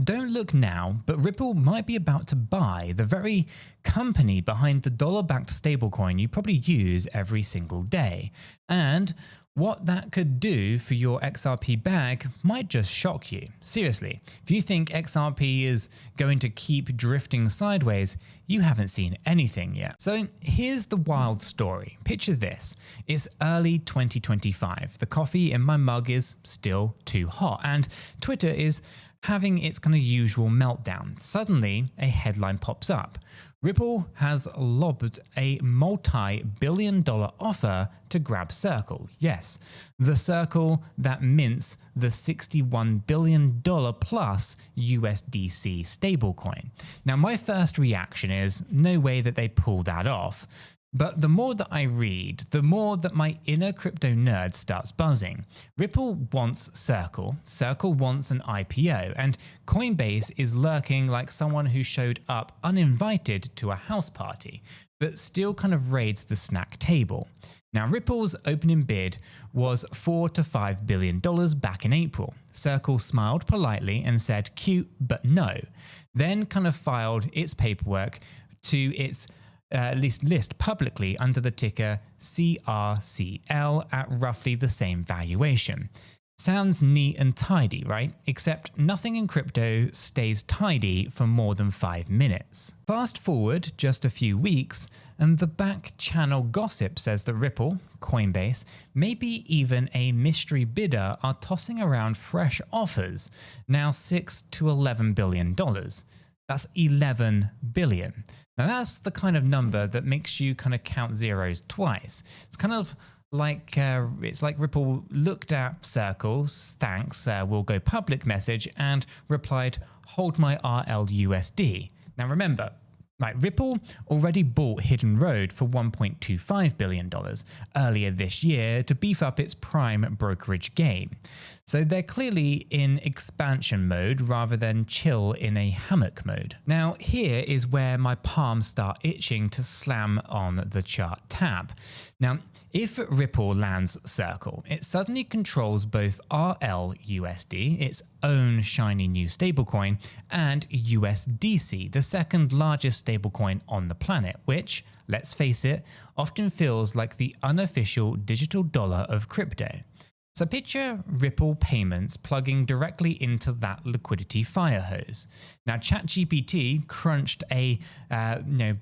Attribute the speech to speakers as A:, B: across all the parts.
A: don't look now, but Ripple might be about to buy the very company behind the dollar-backed stablecoin you probably use every single day. And what that could do for your XRP bag might just shock you. Seriously, if you think XRP is going to keep drifting sideways, you haven't seen anything yet. So here's the wild story. Picture this. It's early 2025. The coffee in my mug is still too hot, and Twitter is having its kind of usual meltdown. Suddenly, a headline pops up. Ripple has lobbed a multi-billion-dollar offer to grab Circle. Yes, the Circle that mints the $61 billion plus USDC stablecoin. Now, my first reaction is no way that they pull that off. But the more that I read, the more that my inner crypto nerd starts buzzing. Ripple wants Circle, Circle wants an IPO, and Coinbase is lurking like someone who showed up uninvited to a house party, but still kind of raids the snack table. Now, Ripple's opening bid was $4 to $5 billion back in April. Circle smiled politely and said, "Cute, but no." Then kind of filed its paperwork to its list publicly under the ticker CRCL at roughly the same valuation. Sounds neat and tidy, right? Except nothing in crypto stays tidy for more than 5 minutes. Fast forward just a few weeks, and the back channel gossip says that Ripple, Coinbase, maybe even a mystery bidder are tossing around fresh offers, now $6 to $11 billion. That's 11 billion. Now that's the kind of number that makes you kind of count zeros twice. It's kind of like Ripple looked at Circle's "thanks, we'll go public" message and replied, "hold my RLUSD." Now remember, Ripple already bought Hidden Road for $1.25 billion earlier this year to beef up its prime brokerage game. So they're clearly in expansion mode rather than chill in a hammock mode. Now here is where my palms start itching to slam on the chart tab. Now, if Ripple lands Circle, it suddenly controls both RLUSD, its own shiny new stablecoin, and USDC, the second largest stablecoin on the planet, which, let's face it, often feels like the unofficial digital dollar of crypto. So picture Ripple payments plugging directly into that liquidity fire hose. Now ChatGPT crunched a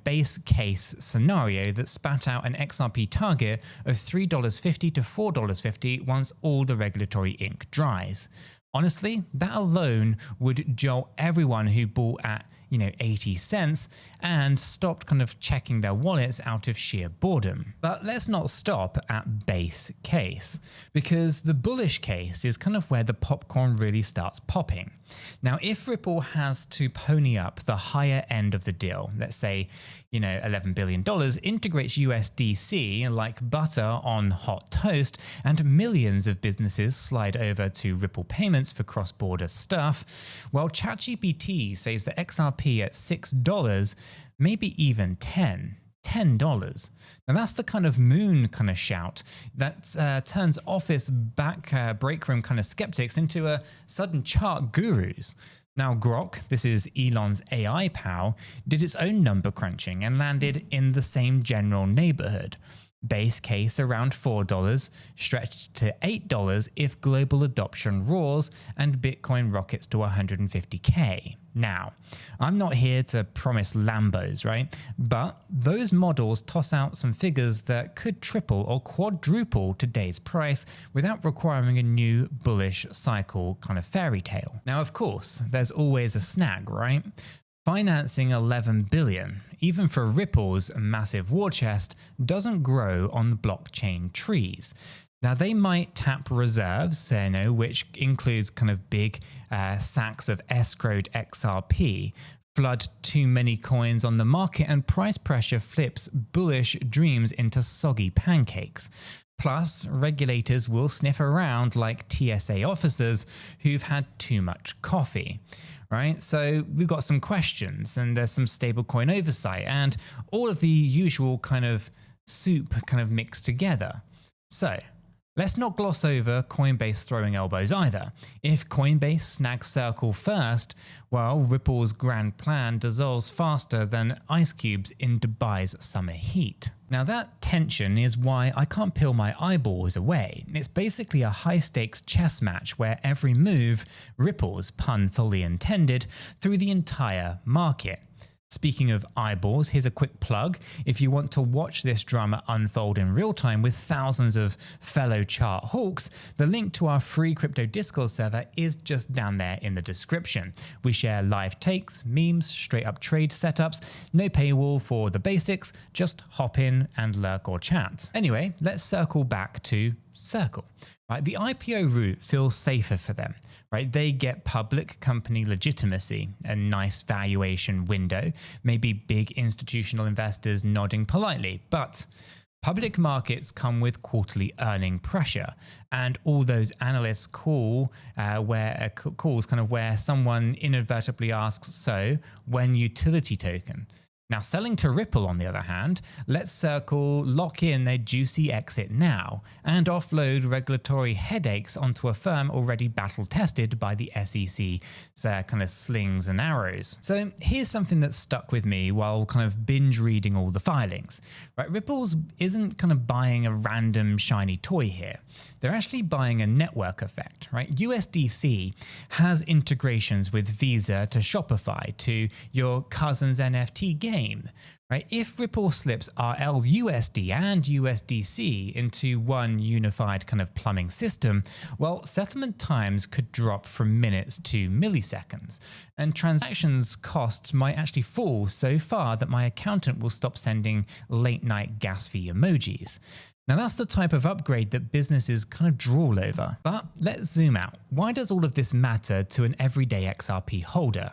A: base case scenario that spat out an XRP target of $3.50 to $4.50 once all the regulatory ink dries. Honestly, that alone would jolt everyone who bought at 80 cents and stopped kind of checking their wallets out of sheer boredom. But let's not stop at base case, because the bullish case is kind of where the popcorn really starts popping. Now, if Ripple has to pony up the higher end of the deal, let's say, $11 billion, integrates USDC like butter on hot toast, and millions of businesses slide over to Ripple payments for cross-border stuff, well, ChatGPT says that XRP at $6, maybe even $10. Now that's the kind of moon kind of shout that turns office break room kind of skeptics into a sudden chart gurus. Now Grok, this is Elon's AI pal, did its own number crunching and landed in the same general neighborhood. Base case around $4, stretched to $8 if global adoption roars and Bitcoin rockets to 150K. Now, I'm not here to promise Lambos, right? But those models toss out some figures that could triple or quadruple today's price without requiring a new bullish cycle kind of fairy tale. Now, of course, there's always a snag, right? Financing 11 billion, even for Ripple's massive war chest, doesn't grow on the blockchain trees. Now they might tap reserves, which includes kind of big sacks of escrowed XRP, flood too many coins on the market, and price pressure flips bullish dreams into soggy pancakes. Plus, regulators will sniff around like TSA officers who've had too much coffee. Right? So we've got some questions, and there's some stablecoin oversight, and all of the usual kind of soup kind of mixed together. So Let's not gloss over Coinbase throwing elbows either. If Coinbase snags Circle first, well, Ripple's grand plan dissolves faster than ice cubes in Dubai's summer heat. Now that tension is why I can't peel my eyeballs away. It's basically a high-stakes chess match where every move ripples, pun fully intended, through the entire market. Speaking of eyeballs, here's a quick plug. If you want to watch this drama unfold in real time with thousands of fellow chart hawks, the link to our free crypto Discord server is just down there in the description. We share live takes, memes, straight up trade setups, no paywall for the basics, just hop in and lurk or chat. Anyway, let's circle back to Circle. Right, the IPO route feels safer for them. Right, they get public company legitimacy, a nice valuation window, maybe big institutional investors nodding politely, but public markets come with quarterly earning pressure, and all those analysts calls kind of where someone inadvertently asks, so when utility token? Now, selling to Ripple, on the other hand, lets Circle lock in their juicy exit now and offload regulatory headaches onto a firm already battle-tested by the SEC's kind of slings and arrows. So here's something that stuck with me while kind of binge reading all the filings. Right, Ripple's isn't kind of buying a random shiny toy here. They're actually buying a network effect, right? USDC has integrations with Visa to Shopify to your cousin's NFT game, right? If Ripple slips RLUSD and USDC into one unified kind of plumbing system, well, settlement times could drop from minutes to milliseconds, and transactions costs might actually fall so far that my accountant will stop sending late night gas fee emojis. Now that's the type of upgrade that businesses kind of drool over. But let's zoom out. Why does all of this matter to an everyday XRP holder?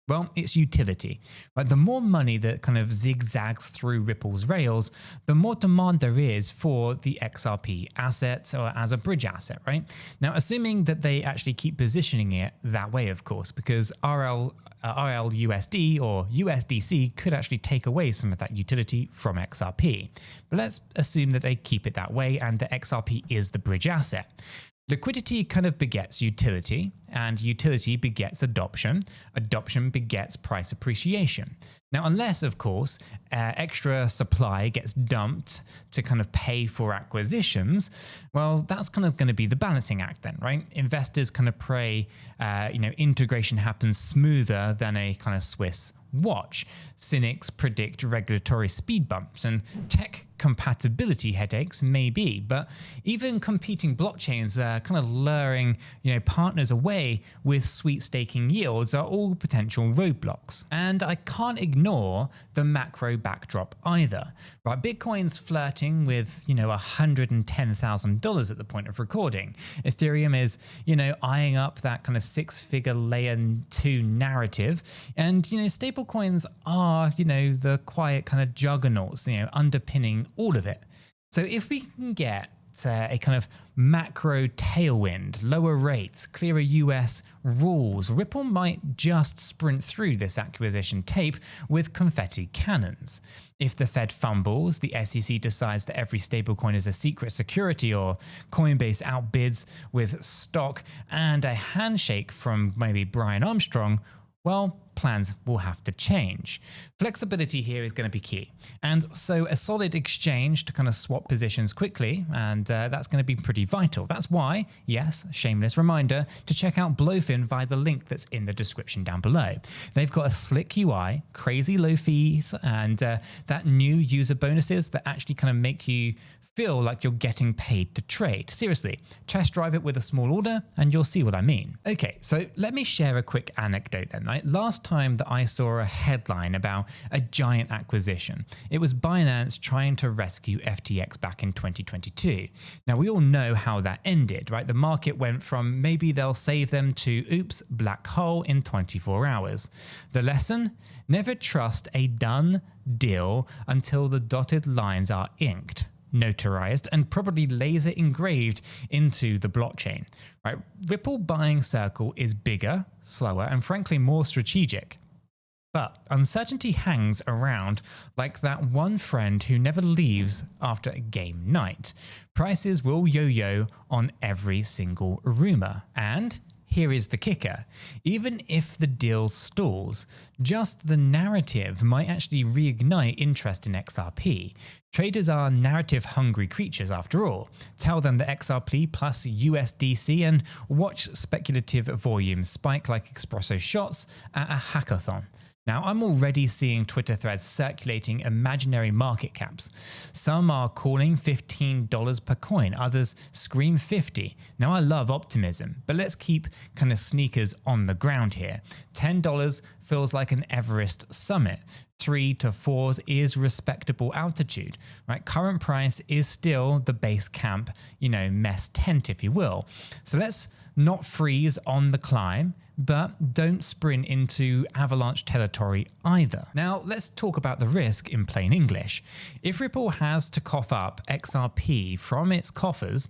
A: Well, it's utility. Right? The more money that kind of zigzags through Ripple's rails, the more demand there is for the XRP asset or as a bridge asset, right? Now, assuming that they actually keep positioning it that way, of course, because RLUSD or USDC could actually take away some of that utility from XRP. But let's assume that they keep it that way and the XRP is the bridge asset. Liquidity kind of begets utility, and utility begets adoption. Adoption begets price appreciation. Now, unless, of course, extra supply gets dumped to kind of pay for acquisitions, well, that's kind of going to be the balancing act then, right? Investors kind of pray, integration happens smoother than a kind of Swiss watch. Cynics predict regulatory speed bumps and tech compatibility headaches, maybe, but even competing blockchains kind of luring partners away with sweet staking yields are all potential roadblocks. And I can't ignore the macro backdrop either. Right, Bitcoin's flirting with $110,000 at the point of recording. Ethereum is eyeing up that kind of six-figure layer 2 narrative, and stablecoins are the quiet kind of juggernauts underpinning all of it. So if we can get a kind of macro tailwind, lower rates, clearer US rules, Ripple might just sprint through this acquisition tape with confetti cannons. If the Fed fumbles, the SEC decides that every stablecoin is a secret security, or Coinbase outbids with stock and a handshake from maybe Brian Armstrong, well, plans will have to change. Flexibility here is going to be key. And so a solid exchange to kind of swap positions quickly, and that's going to be pretty vital. That's why, yes, shameless reminder, to check out Blowfin via the link that's in the description down below. They've got a slick UI, crazy low fees, and that new user bonuses that actually kind of make you feel like you're getting paid to trade. Seriously, test drive it with a small order and you'll see what I mean. Okay, so let me share a quick anecdote then. Right? Last time that I saw a headline about a giant acquisition, it was Binance trying to rescue FTX back in 2022. Now, we all know how that ended, right? The market went from maybe they'll save them to oops, black hole in 24 hours. The lesson? Never trust a done deal until the dotted lines are inked, notarized, and probably laser engraved into the blockchain. Right? Ripple buying Circle is bigger, slower, and frankly more strategic. But uncertainty hangs around like that one friend who never leaves after a game night. Prices will yo-yo on every single rumor. And here is the kicker. Even if the deal stalls, just the narrative might actually reignite interest in XRP. Traders are narrative-hungry creatures after all. Tell them the XRP plus USDC and watch speculative volumes spike like espresso shots at a hackathon. Now, I'm already seeing Twitter threads circulating imaginary market caps. Some are calling $15 per coin, others scream 50. Now, I love optimism, but let's keep kind of sneakers on the ground here. $10 feels like an Everest summit. 3 to 4s is respectable altitude, right? Current price is still the base camp, mess tent, if you will. So let's not freeze on the climb, but don't sprint into avalanche territory either. Now, let's talk about the risk in plain English. If Ripple has to cough up XRP from its coffers,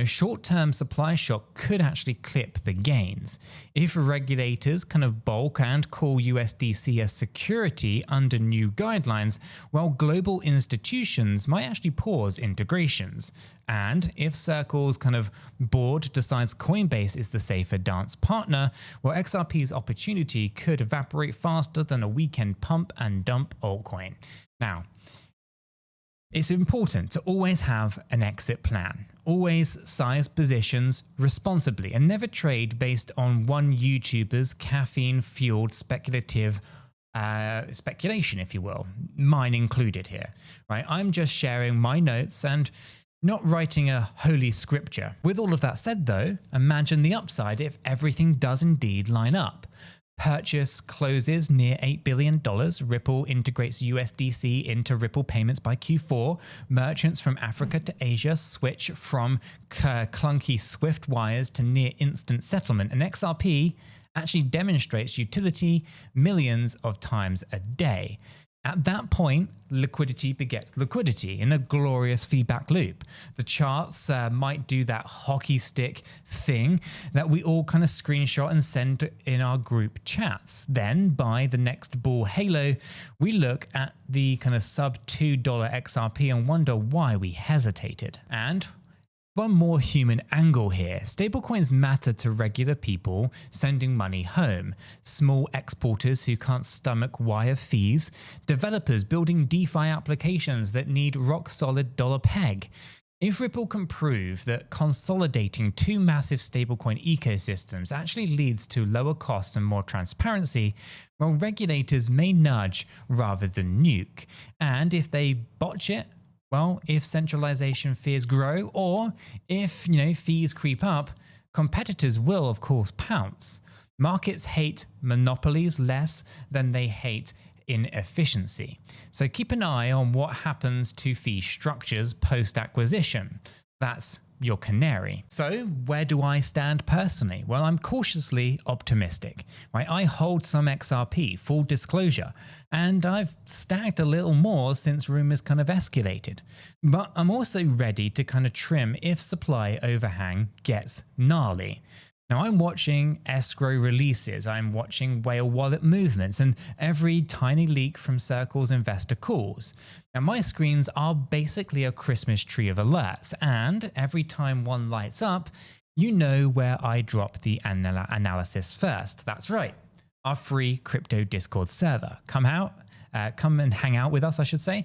A: short-term supply shock could actually clip the gains. If regulators kind of bulk and call USDC a security under new guidelines, well, global institutions might actually pause integrations. And if Circle's kind of board decides Coinbase is the safer dance partner, well, XRP's opportunity could evaporate faster than a weekend pump and dump altcoin. Now, it's important to always have an exit plan. Always size positions responsibly and never trade based on one YouTuber's caffeine-fueled speculative speculation, if you will, mine included here. Right? I'm just sharing my notes and not writing a holy scripture. With all of that said though, imagine the upside if everything does indeed line up. Purchase closes near $8 billion. Ripple integrates USDC into Ripple payments by Q4. Merchants from Africa to Asia switch from clunky Swift wires to near instant settlement. And XRP actually demonstrates utility millions of times a day. At that point, liquidity begets liquidity in a glorious feedback loop. The charts might do that hockey stick thing that we all kind of screenshot and send in our group chats. Then by the next bull halo, we look at the kind of sub $2 XRP and wonder why we hesitated. And one more human angle here. Stablecoins matter to regular people sending money home, small exporters who can't stomach wire fees, developers building DeFi applications that need rock-solid dollar peg. If Ripple can prove that consolidating two massive stablecoin ecosystems actually leads to lower costs and more transparency, well, regulators may nudge rather than nuke. And if they botch it, well, if centralization fears grow or if, fees creep up, competitors will, of course, pounce. Markets hate monopolies less than they hate inefficiency. So keep an eye on what happens to fee structures post-acquisition. That's your canary. So where do I stand personally? Well, I'm cautiously optimistic, right? I hold some XRP, full disclosure, and I've stacked a little more since rumors kind of escalated. But I'm also ready to kind of trim if supply overhang gets gnarly. Now, I'm watching escrow releases, I'm watching whale wallet movements, and every tiny leak from Circle's investor calls. Now, my screens are basically a Christmas tree of alerts, and every time one lights up, you know where I drop the analysis first. That's right, our free crypto Discord server. Come and hang out with us, I should say.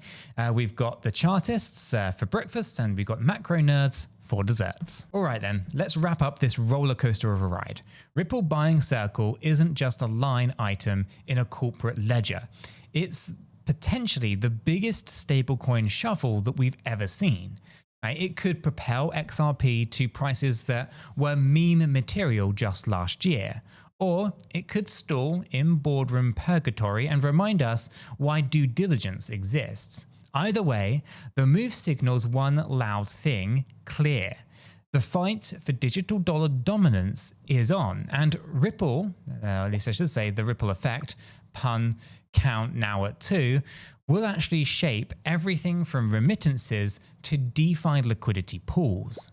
A: We've got the chartists for breakfast, and we've got macro nerds for desserts. All right then, let's wrap up this roller coaster of a ride. Ripple buying Circle isn't just a line item in a corporate ledger. It's potentially the biggest stablecoin shuffle that we've ever seen. It could propel XRP to prices that were meme material just last year. Or it could stall in boardroom purgatory and remind us why due diligence exists. Either way, the move signals one loud thing clear. The fight for digital dollar dominance is on, and Ripple, at least I should say the Ripple effect, pun count now at 2, will actually shape everything from remittances to DeFi liquidity pools.